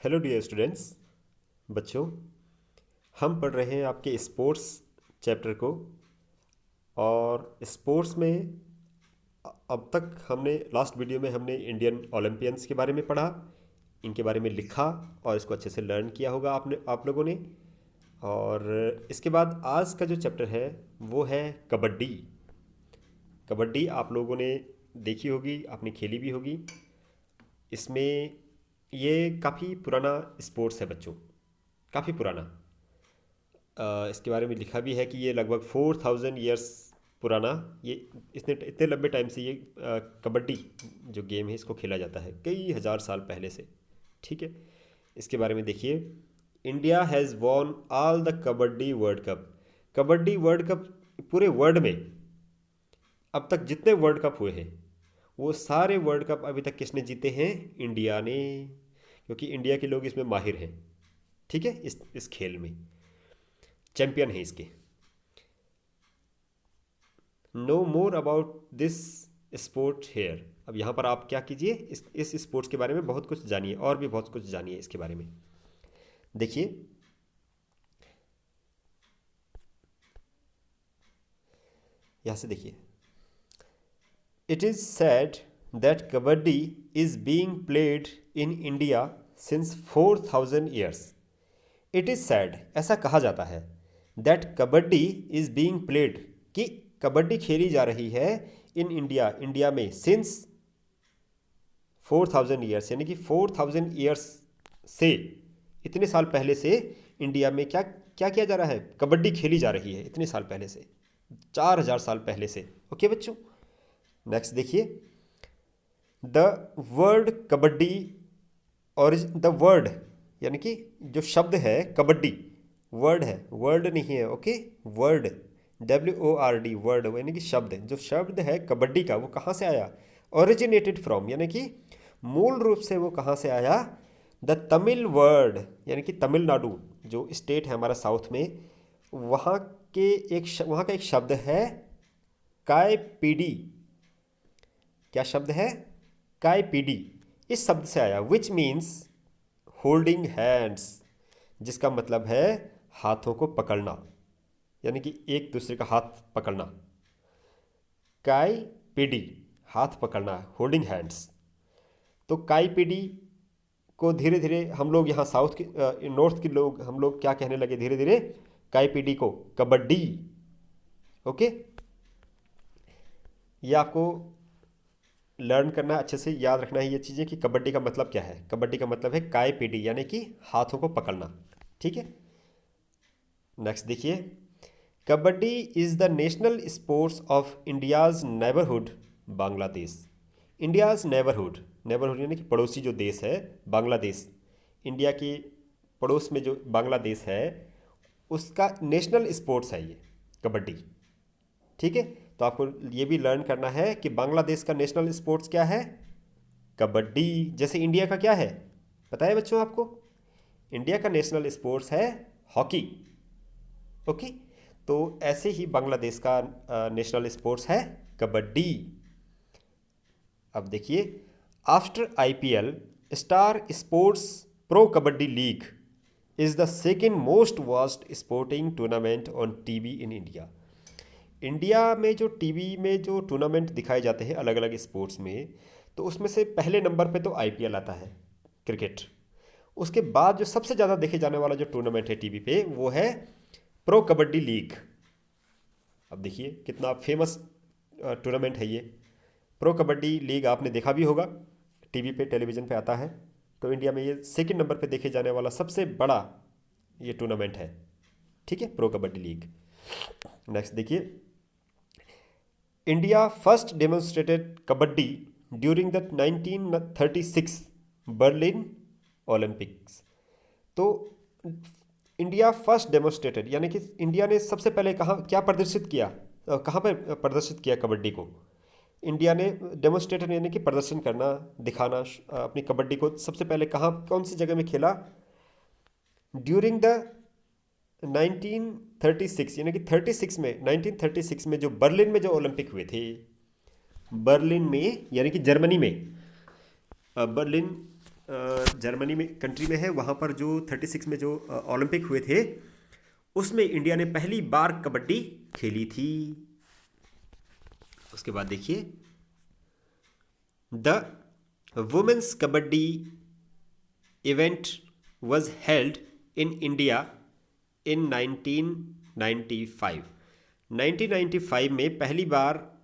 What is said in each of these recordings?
Hello dear students. बच्चों, हम पढ़ रहे हैं आपके स्पोर्ट्स चैप्टर को। और स्पोर्ट्स में अब तक हमने लास्ट वीडियो में हमने इंडियन ओलंपियंस के बारे में पढ़ा, इनके बारे में लिखा और इसको अच्छे से लर्न किया होगा आप लोगों ने। और इसके बाद आज का जो चैप्टर है वो है कबड्डी। कबड्डी आप लोगों ने देखी होगी, आपने खेली भी होगी। इसमें ये काफ़ी पुराना स्पोर्ट्स है बच्चों, काफ़ी पुराना। इसके बारे में लिखा भी है कि ये लगभग 4000 ईयर्स पुराना, ये इतने इतने लंबे टाइम से ये कबड्डी जो गेम है इसको खेला जाता है, कई हज़ार साल पहले से। ठीक है, इसके बारे में देखिए। India has von all the kabaddi world cup. Kabaddi world cup पूरे वर्ल्ड में अब तक जितने वर्ल्ड कप हुए हैं वो सारे वर्ल्ड कप अभी तक किसने जीते हैं? इंडिया ने, क्योंकि इंडिया के लोग इसमें माहिर हैं। ठीक है, इस खेल में चैंपियन है इसके। Know more about this sport here. अब यहाँ पर आप क्या कीजिए, इस स्पोर्ट्स के बारे में बहुत कुछ जानिए, और भी बहुत कुछ जानिए इसके बारे में। देखिए, यहाँ से देखिए। It is sad that kabaddi is being played in India since 4000 years. It is sad, ऐसा कहा जाता है, that kabaddi is being played, कि कबड्डी खेली जा रही है इन इंडिया, इंडिया में, सिंस 4000 ईयर्स, यानी कि 4000 ईयर्स से, इतने साल पहले से इंडिया में क्या क्या किया जा रहा है? कबड्डी खेली जा रही है इतने साल पहले से, 4000 साल पहले से। ओके बच्चों, नेक्स्ट देखिए। द वर्ड कबड्डी और द वर्ड, यानी कि जो शब्द है कबड्डी, वर्ड है, वर्ड नहीं है। ओके, वर्ड, WORD, वर्ड, यानी कि शब्द। जो शब्द है कबड्डी का वो कहाँ से आया? ओरिजिनेटेड फ्रॉम, यानी कि मूल रूप से वो कहाँ से आया? द तमिल वर्ड, यानी कि तमिलनाडु जो स्टेट है हमारा साउथ में, वहाँ के वहाँ का एक शब्द है कायपीडी। क्या शब्द है? कायपीडी। इस शब्द से आया, विच मीन्स होल्डिंग हैंड्स, जिसका मतलब है हाथों को पकड़ना, यानी कि एक दूसरे का हाथ पकड़ना। कायपीडी, हाथ पकड़ना, होल्डिंग हैंड्स। तो कायपीडी को धीरे धीरे हम लोग यहाँ साउथ के नॉर्थ के लोग, हम लोग क्या कहने लगे धीरे धीरे? कायपीडी को कबड्डी। ओके, ये आपको लर्न करना, अच्छे से याद रखना है ये चीज़ें कि कबड्डी का मतलब क्या है। कबड्डी का मतलब है कायपीडी, यानी कि हाथों को पकड़ना। ठीक है, नेक्स्ट देखिए। Kabaddi is the national sports of India's neighbourhood Bangladesh. India's neighbourhood, neighbourhood यानी कि पड़ोसी जो देश है, बांग्लादेश। इंडिया के पड़ोस में जो बांग्लादेश है उसका नेशनल स्पोर्ट्स है ये कबड्डी। ठीक है, तो आपको ये भी लर्न करना है कि बांग्लादेश का नेशनल स्पोर्ट्स क्या है? कबड्डी। जैसे इंडिया का क्या है, पता है बच्चों आपको? इंडिया का नेशनल स्पोर्ट्स है हॉकी। ओके, तो ऐसे ही बांग्लादेश का नेशनल स्पोर्ट्स है कबड्डी। अब देखिए, after IPL, star sports pro kabaddi league is the second most watched sporting tournament on TV in India. India में जो टीवी में जो टूर्नामेंट दिखाए जाते हैं अलग अलग स्पोर्ट्स में, तो उसमें से पहले नंबर पे तो IPL आता है, क्रिकेट। उसके बाद जो सबसे ज़्यादा देखे जाने वाला जो टूर्नामेंट है टीवी पे वो है प्रो कबड्डी लीग। अब देखिए कितना फेमस टूर्नामेंट है ये प्रो कबड्डी लीग, आपने देखा भी होगा टीवी पे, टेलीविज़न पे आता है। तो इंडिया में ये सेकंड नंबर पे देखे जाने वाला सबसे बड़ा ये टूर्नामेंट है। ठीक है, प्रो कबड्डी लीग। नेक्स्ट देखिए। India first demonstrated kabaddi during the 1936 Berlin Olympics. तो इंडिया फर्स्ट डेमोन्स्ट्रेटेड, यानी कि इंडिया ने सबसे पहले कहाँ क्या प्रदर्शित किया, कहाँ पर प्रदर्शित किया कबड्डी को? इंडिया ने डेमोन्स्ट्रेटेड यानी कि प्रदर्शन करना, दिखाना, अपनी कबड्डी को सबसे पहले कहाँ, कौन सी जगह में खेला? ड्यूरिंग द 1936, यानी कि 36 में, 1936 में जो बर्लिन में जो ओलंपिक हुए थे, बर्लिन में यानी कि जर्मनी में, बर्लिन जर्मनी में कंट्री में है, वहाँ पर जो 36 में जो ओलंपिक हुए थे उसमें इंडिया ने पहली बार कबड्डी खेली थी। उसके बाद देखिए, the women's kabaddi event was held in India in 1995। 1995 में पहली बार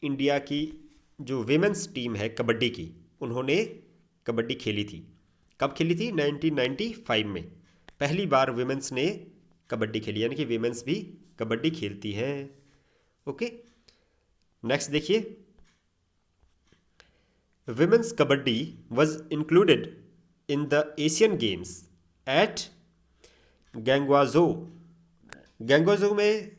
इंडिया की जो विमेंस टीम है कबड्डी की, उन्होंने कबड्डी खेली थी। कब खेली थी? 1995 में पहली बार विमेंस ने कबड्डी खेली, यानी कि विमेंस भी कबड्डी खेलती हैं। ओके, नेक्स्ट देखिए, women's kabaddi was included in the Asian Games at गैंगवाजो। गैंगवाजो में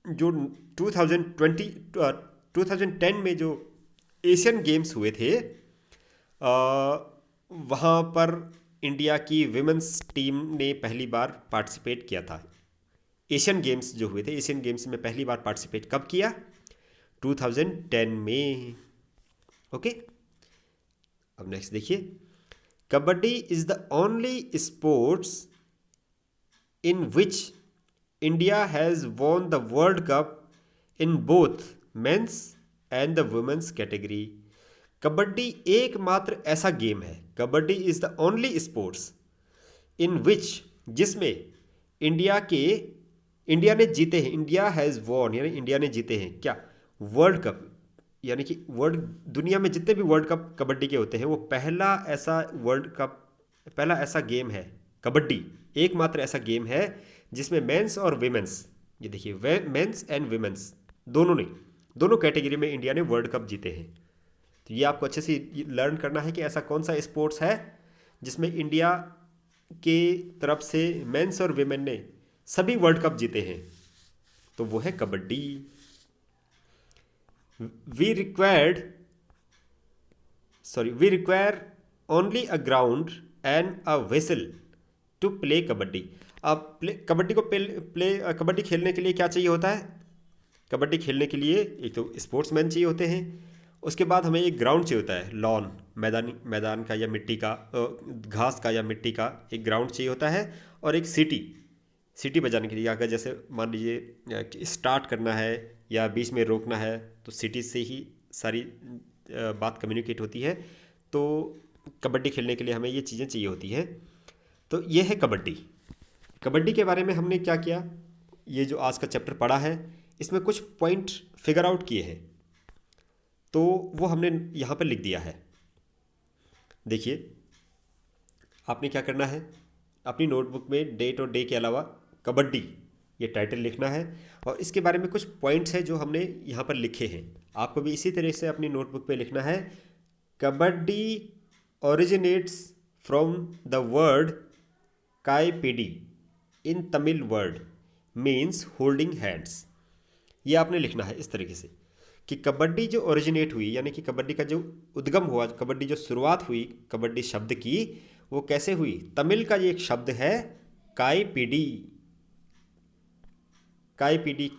जो 2010 में जो एशियन गेम्स हुए थे, वहाँ पर इंडिया की विमेंस टीम ने पहली बार पार्टिसिपेट किया था। एशियन गेम्स जो हुए थे, एशियन गेम्स में पहली बार पार्टिसिपेट कब किया? 2010 में। ओके, अब नेक्स्ट देखिए, kabaddi is the only sports in which India has won the world cup in both men's and the women's category. Kabaddi एकमात्र ऐसा गेम है, kabaddi is the only sports in which, जिसमें इंडिया ने जीते हैं, इंडिया हैज़ वॉन यानी India ने जीते हैं क्या? वर्ल्ड कप, यानी कि वर्ल्ड दुनिया में जितने भी वर्ल्ड कप कबड्डी के होते हैं, वो पहला ऐसा वर्ल्ड कप, पहला ऐसा गेम है कबड्डी, एकमात्र ऐसा गेम है जिसमें मेंस और विमेंस, ये देखिए मेंस एंड विमेंस दोनों कैटेगरी में इंडिया ने वर्ल्ड कप जीते हैं। तो ये आपको अच्छे से लर्न करना है कि ऐसा कौन सा स्पोर्ट्स है जिसमें इंडिया के तरफ से मेंस और विमेन ने सभी वर्ल्ड कप जीते हैं, तो वो है kabaddi. we require only a ground and a whistle to play kabaddi. अब कबड्डी खेलने के लिए क्या चाहिए होता है? कबड्डी खेलने के लिए एक तो स्पोर्ट्समैन चाहिए होते हैं, उसके बाद हमें एक ग्राउंड चाहिए होता है, लॉन, मैदान का या मिट्टी का, घास का या मिट्टी का एक ग्राउंड चाहिए होता है, और एक सीटी बजाने के लिए, अगर जैसे मान लीजिए स्टार्ट करना है या बीच में रोकना है, तो सिटी से ही सारी बात कम्युनिकेट होती है। तो कबड्डी खेलने के लिए हमें ये चीज़ें चाहिए होती हैं। तो ये है कबड्डी के बारे में हमने क्या किया, ये जो आज का चैप्टर पढ़ा है, इसमें कुछ पॉइंट फिगर आउट किए हैं, तो वो हमने यहाँ पर लिख दिया है। देखिए, आपने क्या करना है, अपनी नोटबुक में डेट और डे के अलावा कबड्डी ये टाइटल लिखना है, और इसके बारे में कुछ पॉइंट्स हैं जो हमने यहाँ पर लिखे हैं। आपको भी इसी तरह से अपनी नोटबुक पे लिखना है, kabaddi originates from the word kaipidi in Tamil word means holding hands. ये आपने लिखना है इस तरीके से कि कबड्डी जो ओरिजिनेट हुई, यानी कि कबड्डी का जो उद्गम हुआ, कबड्डी जो शुरुआत हुई कबड्डी शब्द की, वो कैसे हुई? तमिल का ये एक शब्द है काईपीडी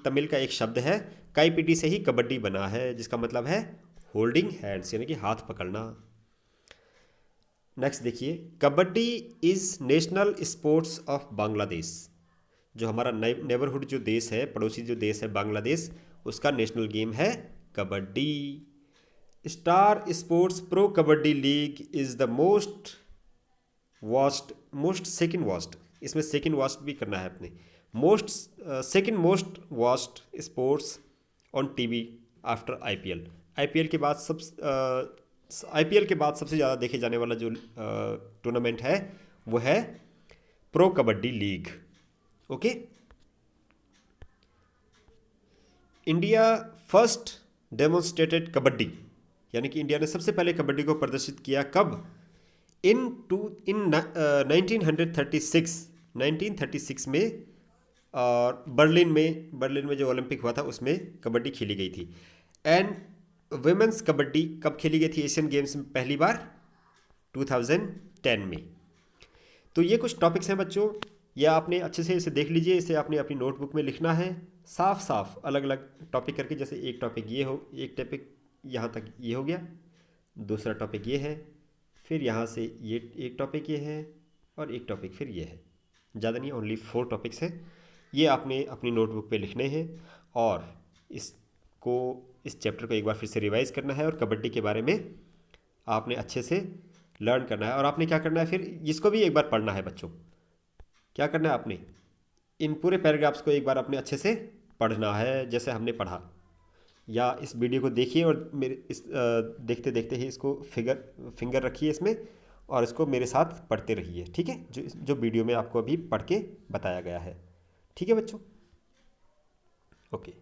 तमिल का एक शब्द है, काईपीडी से ही कबड्डी बना है, जिसका मतलब है होल्डिंग हैंड्स, यानी कि हाथ पकड़ना। नेक्स्ट देखिए, kabaddi is national sports of Bangladesh. जो हमारा नेबरहुड जो देश है, पड़ोसी जो देश है बांग्लादेश, उसका नेशनल गेम है kabaddi. Star sports pro kabaddi league is the second vast, इसमें सेकंड वॉस्ट भी करना है अपने, second most vast sports on TV after IPL. IPL के बाद सबसे ज़्यादा देखे जाने वाला जो टूर्नामेंट है वो है pro kabaddi league. Okay, India first demonstrated kabaddi, यानी कि इंडिया ने सबसे पहले कबड्डी को प्रदर्शित किया कब? इन 1936 में, और बर्लिन में जो ओलंपिक हुआ था उसमें कबड्डी खेली गई थी। एंड विमेंस कबड्डी कब खेली गई थी एशियन गेम्स में? पहली बार 2010 में। तो ये कुछ टॉपिक्स हैं बच्चों, या आपने अच्छे से इसे देख लीजिए, इसे आपने अपनी नोटबुक में लिखना है साफ अलग अलग टॉपिक करके। जैसे एक टॉपिक यहाँ तक ये हो गया, दूसरा टॉपिक ये है, फिर यहाँ से ये एक टॉपिक ये है और एक टॉपिक फिर ये है, ज़्यादा नहीं, ओनली 4 टॉपिक्स हैं। ये आपने अपनी नोटबुक पे लिखने हैं और इसको इस चैप्टर को एक बार फिर से रिवाइज करना है और कबड्डी के बारे में आपने अच्छे से लर्न करना है। और आपने क्या करना है, फिर इसको भी एक बार पढ़ना है बच्चों। क्या करना है आपने, इन पूरे पैराग्राफ्स को एक बार अपने अच्छे से पढ़ना है जैसे हमने पढ़ा, या इस वीडियो को देखिए और मेरे इस देखते देखते ही इसको फिंगर रखिए इसमें और इसको मेरे साथ पढ़ते रहिए, ठीक है, जो वीडियो में आपको अभी पढ़ के बताया गया है। ठीक है बच्चों, ओके।